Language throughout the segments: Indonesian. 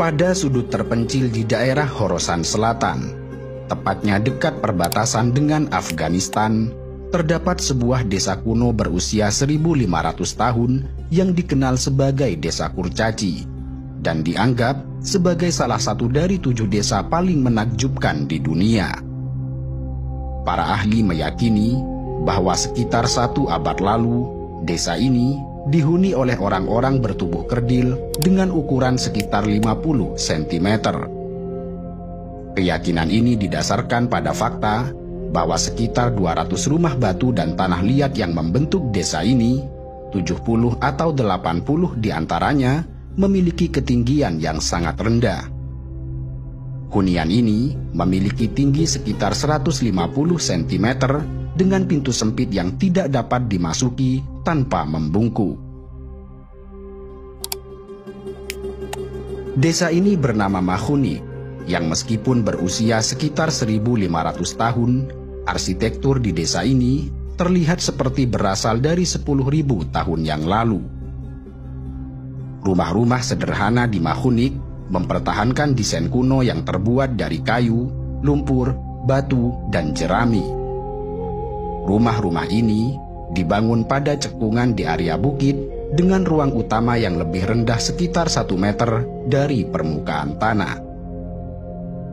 Pada sudut terpencil di daerah Khorasan Selatan, tepatnya dekat perbatasan dengan Afghanistan, terdapat sebuah desa kuno berusia 1.500 tahun yang dikenal sebagai Desa Kurcaci dan dianggap sebagai salah satu dari 7 desa paling menakjubkan di dunia. Para ahli meyakini bahwa sekitar 1 abad lalu, desa ini dihuni oleh orang-orang bertubuh kerdil dengan ukuran sekitar 50 cm. Keyakinan ini didasarkan pada fakta bahwa sekitar 200 rumah batu dan tanah liat yang membentuk desa ini, 70 atau 80 diantaranya memiliki ketinggian yang sangat rendah. Hunian ini memiliki tinggi sekitar 150 cm dengan pintu sempit yang tidak dapat dimasuki tanpa membungkuk. Desa ini bernama Makhunik, yang meskipun berusia sekitar 1.500 tahun, arsitektur di desa ini terlihat seperti berasal dari 10.000 tahun yang lalu. Rumah-rumah sederhana di Makhunik mempertahankan desain kuno yang terbuat dari kayu, lumpur, batu, dan jerami. Rumah-rumah ini dibangun pada cekungan di area bukit dengan ruang utama yang lebih rendah sekitar 1 meter dari permukaan tanah.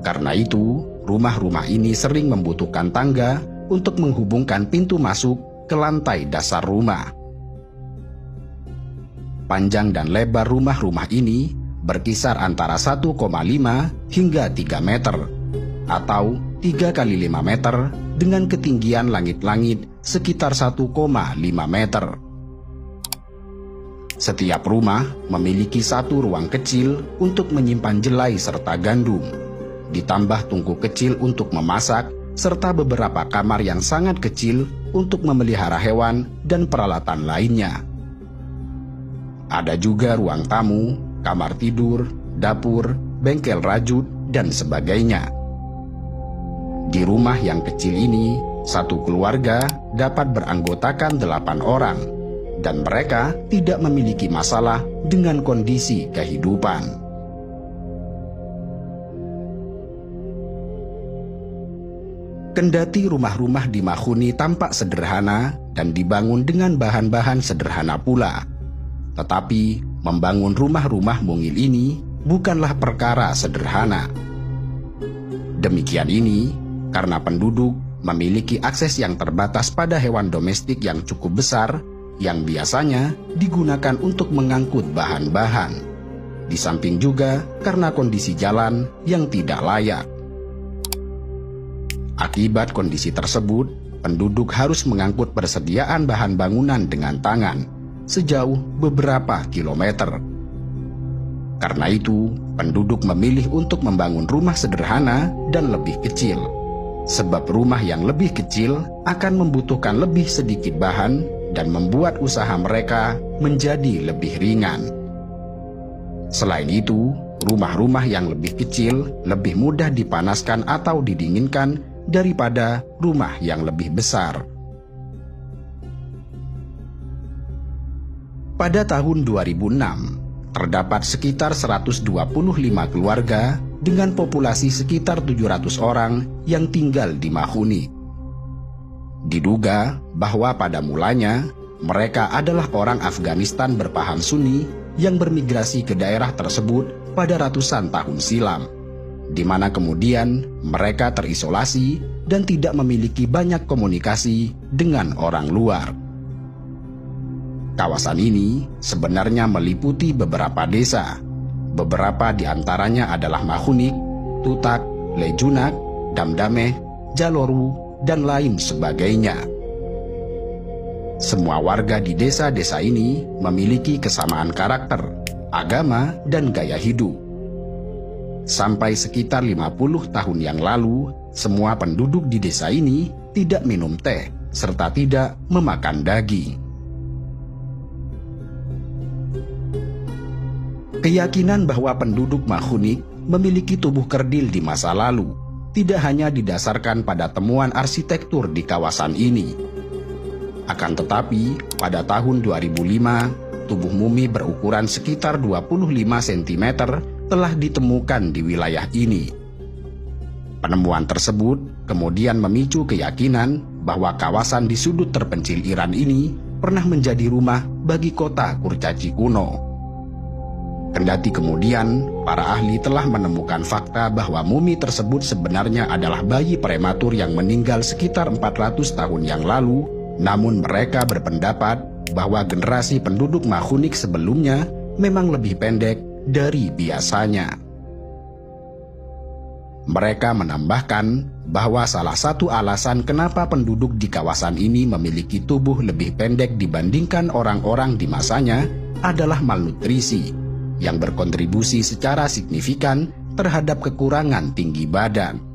Karena itu, rumah-rumah ini sering membutuhkan tangga untuk menghubungkan pintu masuk ke lantai dasar rumah. Panjang dan lebar rumah-rumah ini berkisar antara 1,5 hingga 3 meter atau 3 kali 5 meter dengan ketinggian langit-langit sekitar 1,5 meter. Setiap rumah memiliki 1 ruang kecil untuk menyimpan jelai serta gandum, ditambah tungku kecil untuk memasak, serta beberapa kamar yang sangat kecil untuk memelihara hewan dan peralatan lainnya. Ada juga ruang tamu, kamar tidur, dapur, bengkel rajut, dan sebagainya. Di rumah yang kecil ini, 1 keluarga dapat beranggotakan 8 orang, dan mereka tidak memiliki masalah dengan kondisi kehidupan. Kendati rumah-rumah di Makhuni tampak sederhana dan dibangun dengan bahan-bahan sederhana pula, tetapi membangun rumah-rumah mungil ini bukanlah perkara sederhana. Demikian ini karena penduduk memiliki akses yang terbatas pada hewan domestik yang cukup besar yang biasanya digunakan untuk mengangkut bahan-bahan. Di samping juga karena kondisi jalan yang tidak layak. Akibat kondisi tersebut, penduduk harus mengangkut persediaan bahan bangunan dengan tangan sejauh beberapa kilometer. Karena itu, penduduk memilih untuk membangun rumah sederhana dan lebih kecil. Sebab rumah yang lebih kecil akan membutuhkan lebih sedikit bahan dan membuat usaha mereka menjadi lebih ringan. Selain itu, rumah-rumah yang lebih kecil lebih mudah dipanaskan atau didinginkan daripada rumah yang lebih besar. Pada tahun 2006, terdapat sekitar 125 keluarga dengan populasi sekitar 700 orang yang tinggal di Makhuni. Diduga bahwa pada mulanya mereka adalah orang Afghanistan berpaham Sunni yang bermigrasi ke daerah tersebut pada ratusan tahun silam, di mana kemudian mereka terisolasi dan tidak memiliki banyak komunikasi dengan orang luar. Kawasan ini sebenarnya meliputi beberapa desa. Beberapa di antaranya adalah Makhunik, Tutak, Lejunak, Damdameh, Jaloru, dan lain sebagainya. Semua warga di desa-desa ini memiliki kesamaan karakter, agama, dan gaya hidup. Sampai sekitar 50 tahun yang lalu, semua penduduk di desa ini tidak minum teh, serta tidak memakan daging. Keyakinan bahwa penduduk Makhunik memiliki tubuh kerdil di masa lalu tidak hanya didasarkan pada temuan arsitektur di kawasan ini. Akan tetapi, pada tahun 2005, tubuh mumi berukuran sekitar 25 cm telah ditemukan di wilayah ini. Penemuan tersebut kemudian memicu keyakinan bahwa kawasan di sudut terpencil Iran ini pernah menjadi rumah bagi kota Kurcaci kuno. Kendati kemudian para ahli telah menemukan fakta bahwa mumi tersebut sebenarnya adalah bayi prematur yang meninggal sekitar 400 tahun yang lalu, namun mereka berpendapat bahwa generasi penduduk Mahunik sebelumnya memang lebih pendek dari biasanya. Mereka menambahkan bahwa salah satu alasan kenapa penduduk di kawasan ini memiliki tubuh lebih pendek dibandingkan orang-orang di masanya adalah malnutrisi, yang berkontribusi secara signifikan terhadap kekurangan tinggi badan.